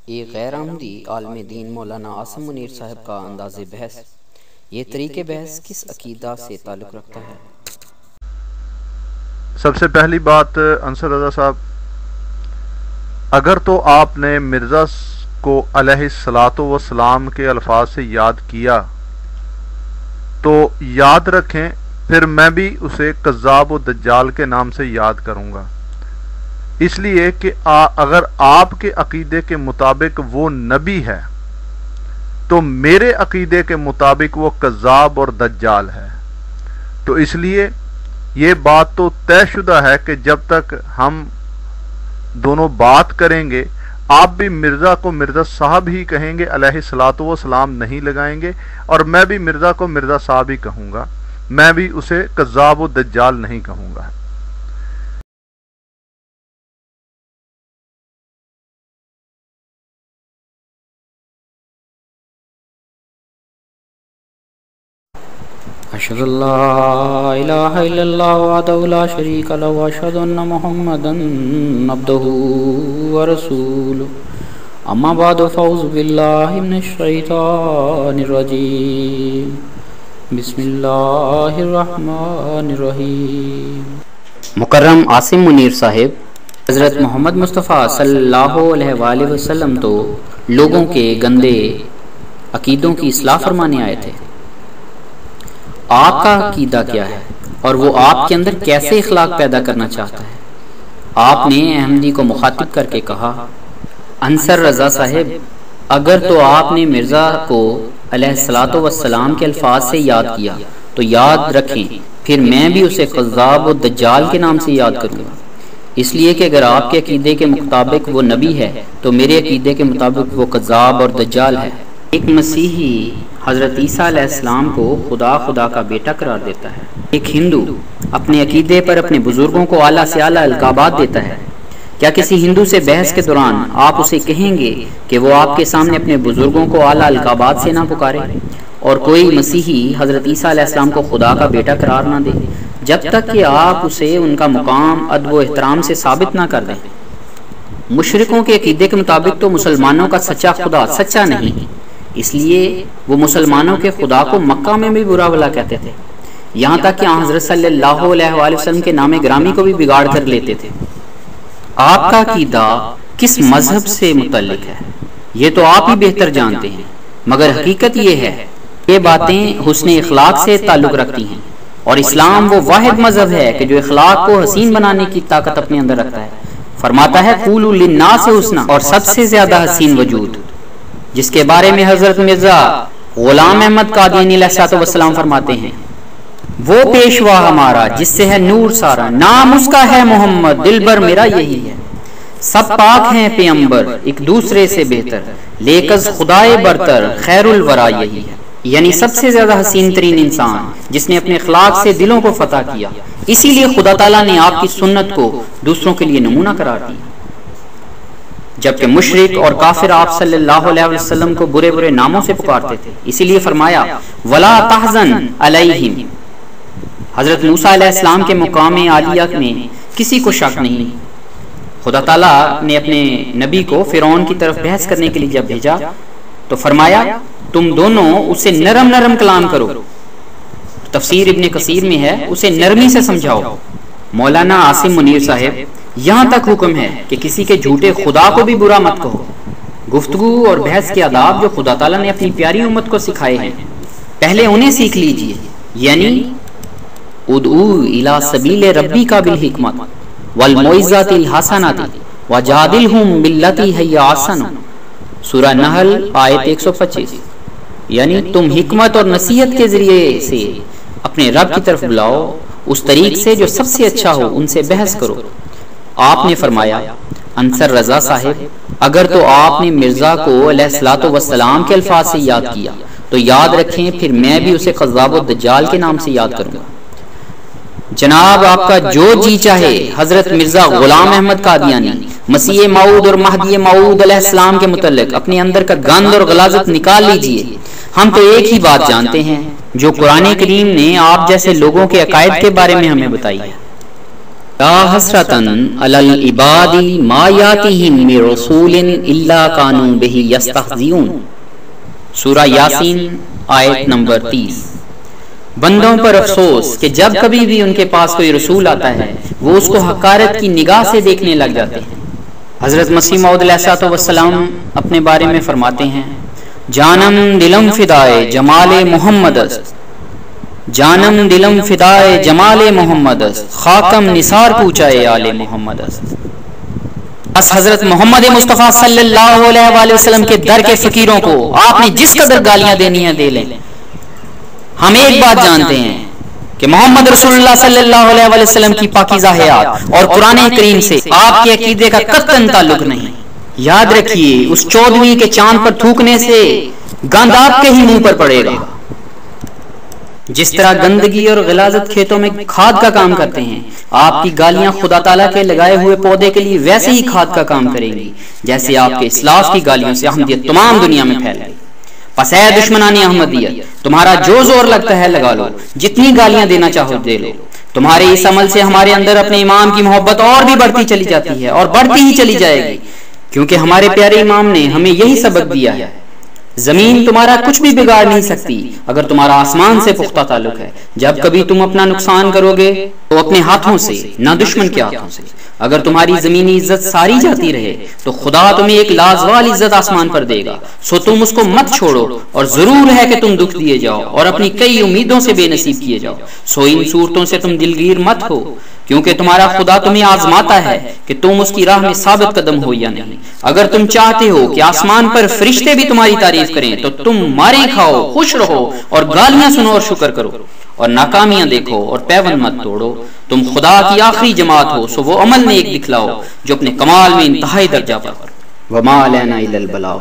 एक गैर आमदी आलम दीन मौलाना आसिम मुनीर साहब का अंदाज़े बहस। ये तरीके बहस किस अकीदा से ताल्लुक़ रखता है? सबसे पहली बात अंसर रज़ा साहब, अगर तो आपने मिर्ज़ा को अलैहिस्सलातो वस्सलाम के अल्फाज से याद किया तो याद रखें, फिर मैं भी उसे कज़्ज़ाब व दज्जाल के नाम से याद करूँगा। इसलिए कि अगर आपके अकीदे के मुताबिक वो नबी है तो मेरे अकीदे के मुताबिक वो कज़्ज़ाब और दज्जाल है। तो इसलिए ये बात तो तयशुदा है कि जब तक हम दोनों बात करेंगे, आप भी मिर्ज़ा को मिर्ज़ा साहब ही कहेंगे, अलैहिस्सलातो वस्सलाम नहीं लगाएंगे, और मैं भी मिर्ज़ा को मिर्ज़ा साहब ही कहूँगा, मैं भी उसे कज़्ज़ाब व दज्जाल नहीं कहूँगा। अशहदु अल्ला इलाहा इल्लल्लाह वहदहु ला शरीका लहु व अशहदु अन्ना मुहम्मदन अब्दुहु व रसूलुहु। अम्मा बादु फौज़ु बिल्लाहि मिनश शैतानिर रजीम। बिस्मिल्लाहिर रहमानिर रहीम। मुकर्रम आसिम मुनीर साहिब हज़रत मोहम्मद मुस्तफ़ा सल्लल्लाहु अलैहि वसल्लम तो लोगों के गंदे अकीदों की इस्लाह फरमाने आए थे। आपका अकीदा क्या है और वो आपके अंदर कैसे इखलाक पैदा करना चाहता है? आपने अहमदी को मुखातिब करके कहा, अंसर रज़ा साहिब, अगर तो आपने मिर्ज़ा को अलैहिस्सलातो वस्सलाम के अल्फाज से याद किया तो याद रखें, फिर मैं भी उसे कज़्ज़ाब और दज्जाल के नाम से याद करूँगा। इसलिए कि अगर आपके अकीदे के मुताबिक वो नबी है तो मेरे अकीदे के मुताबिक वो कज़्ज़ाब और दज्जाल है। एक मसीही हज़रत ईसा अलैहिस्सलाम को खुदा का बेटा करार देता है। एक हिंदू अपने अकीदे पर अपने बुजुर्गों को आला से आला अलकाबात देता है। क्या किसी हिंदू से बहस के दौरान आप उसे कहेंगे कि वो आपके सामने अपने बुजुर्गों को आला अलकाबात से ना पुकारे? और कोई मसीही हज़रत ईसा अलैहिस्सलाम को खुदा का बेटा करार ना दे जब तक कि आप उसे उनका मुकाम अदब व एहतराम से साबित ना कर दें। मुशरिकों के अकीदे के मुताबिक तो मुसलमानों का सच्चा खुदा सच्चा नहीं, इसलिए वो मुसलमानों के खुदा को मक्का में भी बुरा भला कहते थे, यहाँ तक कि हज़रत सल्लल्लाहु अलैहि वसल्लम के नाम ग्रामी को भी बिगाड़ कर लेते थे। आपका अकीदा किस मजहब से मुतल्लिक है ये तो आप ही बेहतर जानते हैं, मगर हकीकत ये है ये बातें हुस्न इखलाक से ताल्लुक रखती हैं, और इस्लाम वो वाहिद मजहब है कि जो इखलाक को हसीन बनाने की ताकत अपने अंदर रखता है। फरमाता है कूलू लिन्नास हुस्ना, और सबसे ज्यादा हसीन वजूद, जिसके बारे में हजरत मिर्जा गुलाम अहमद कादियानी अलैहिस्सलाम फरमाते हैं, वो पेशवा हमारा जिससे है नूर सारा, नाम उसका है मोहम्मद, दिलबर मेरा यही है। सब पाक हैं पैगंबर एक दूसरे से बेहतर, लेकस खुदाए बरतर खैरुल वरा यही है। यानी सबसे ज्यादा हसीन तरीन इंसान जिसने अपने अखलाक से दिलों को फतह किया। इसीलिए खुदा ताला ने आपकी सुन्नत को दूसरों के लिए नमूना करार दिया। जबकि मुशरिक और काफिर आप सल्लल्लाहु अलैहि वसल्लम को बुरे बुरे नामों से पुकारते थे, इसीलिए फरमाया वला तहज़न अलैहिम। हजरत मूसा अलैहिस्सलाम के मुकाम आलिया में किसी को शक नहीं। खुदा ताला ने अपने नबी को फिरौन की तरफ बहस करने के लिए जब भेजा तो फरमाया तुम दोनों उसे नरम नरम कलाम करो। तफसीर इब्ने कसीर में है उसे नरमी से समझाओ। मौलाना आसिम मुनीर साहिब, यहाँ तक हुक्म है कि किसी के झूठे खुदा को भी बुरा मत कहो। गुफ्तगू और बहस के आदाब जो खुदा ताला ने अपनी प्यारी उम्मत को सिखाए हैं, पहले उन्हें सीख लीजिए। यानी उदऊ इला सबील रब्बी का बिल हिकमत वल मौइज़ातिल हसनाति वजादिलहुम बिल्लती हिय अहसन। सूरह नहल आयत 125। यानी तुम हिकमत और नसीहत के जरिए से अपने रब की तरफ बुलाओ, उस तरीक से जो सबसे अच्छा हो उनसे बहस करो। आपने फरमाया अंसर रज़ा साहिब, अगर तो आपने मिर्जा को अलैहिस्सलातो वस्सलाम के अल्फाज से याद किया तो याद रखें, फिर मैं भी उसे कज़्ज़ाब व दज्जाल के नाम से याद करूंगा। जनाब आपका जो जी चाहे हजरत मिर्जा गुलाम अहमद कादियानी मसीह मऊद और महदी मऊद अलैहिस्सलाम के मुतल्लिक अपने अंदर का गंद और गलाजत निकाल लीजिए। हम तो एक ही बात जानते हैं जो कुरान करीम ने आप जैसे लोगों के अकायद के बारे में हमें बताई है। या हसरतन अलल इबादी मा यातिहिम मिन रसूलिन इल्ला कानू बिही यस्तहज़िऊन। सूरा यासीन आयत नंबर 30। बंदों पर अफसोस कि जब कभी भी उनके पास कोई रसूल आता है वो उसको हकारत की निगाह से देखने लग जाते हैं। हजरत मसीह मौद अलैहिस्सलाम अपने बारे में फरमाते हैं, जानम दिलम फिदाए जमाले मोहम्मद अस्त, जानम दिलम फिदाए जमाले मोहम्मद अस्त, खाकम निसार पूछाए आले मोहम्मद अस्त। बस हजरत मोहम्मद मुस्तफ़ा सल्लल्लाहु अलैहि वसल्लम के दर के फकीरों को आपने जिस कदर गालियां देनी है दे लें। हम एक बात जानते हैं कि मोहम्मद रसूलुल्लाह सल्लल्लाहु अलैहि वसल्लम की पाकीज़ा हयात और कुरान करीम से आपके अकीदे का कतई ताल्लुक नहीं। याद रखिए, उस 14वीं के चांद पर थूकने से गंद आपके ही मुंह पर पड़ेगा। जिस तरह गंदगी और गिलाजत खेतों में खाद का काम करते हैं, आपकी गालियां खुदा ताला के लगाए हुए पौधे के लिए वैसे ही खाद का काम करेंगी जैसे आपके इस्लाफ की गालियों से अहमदियत तमाम दुनिया में फैल गई। बस है दुश्मनानी अहमदियत, तुम्हारा जो जोर लगता है लगा लो, जितनी गालियां देना चाहो दे लो। तुम्हारे इस अमल से हमारे अंदर अपने इमाम की मोहब्बत और भी बढ़ती चली जाती है और बढ़ती ही चली जाएगी, क्योंकि हमारे प्यारे इमाम ने हमें यही सबक दिया है। जमीन तुम्हारा कुछ भी बिगाड़ नहीं सकती अगर तुम्हारा आसमान से पुख्ता ताल्लुक है। जब कभी तुम अपना नुकसान करोगे तो अपने हाथों से, ना दुश्मन के हाथों से। अगर तुम्हारी जमीनी इज्जत सारी जाती रहे तो खुदा तुम्हें एक लाजवाल इज्जत आसमान पर देगा। सो तुम उसको मत छोड़ो, और जरूर है कि तुम दुख दिए जाओ और अपनी कई उम्मीदों से बेनसीब किए जाओ। सो इन सूरतों से तुम दिलगीर मत हो, क्योंकि तुम्हारा खुदा तुम्हें आजमाता है कि तुम उसकी राह में साबित कदम हो या नहीं। अगर तुम चाहते हो कि आसमान पर फरिश्ते भी तुम्हारी तारीफ करें तो तुम मारे खाओ, खुश रहो और गालियां सुनो और शुक्र करो, और नाकामियां देखो और पैवन मत तोड़ो। तुम खुदा की आखिरी जमात हो, सो वो अमल नेक दिखलाओ जो अपने कमाल में इंतहाई दर्जा पर। वमा अलैना इल्लल बलाग।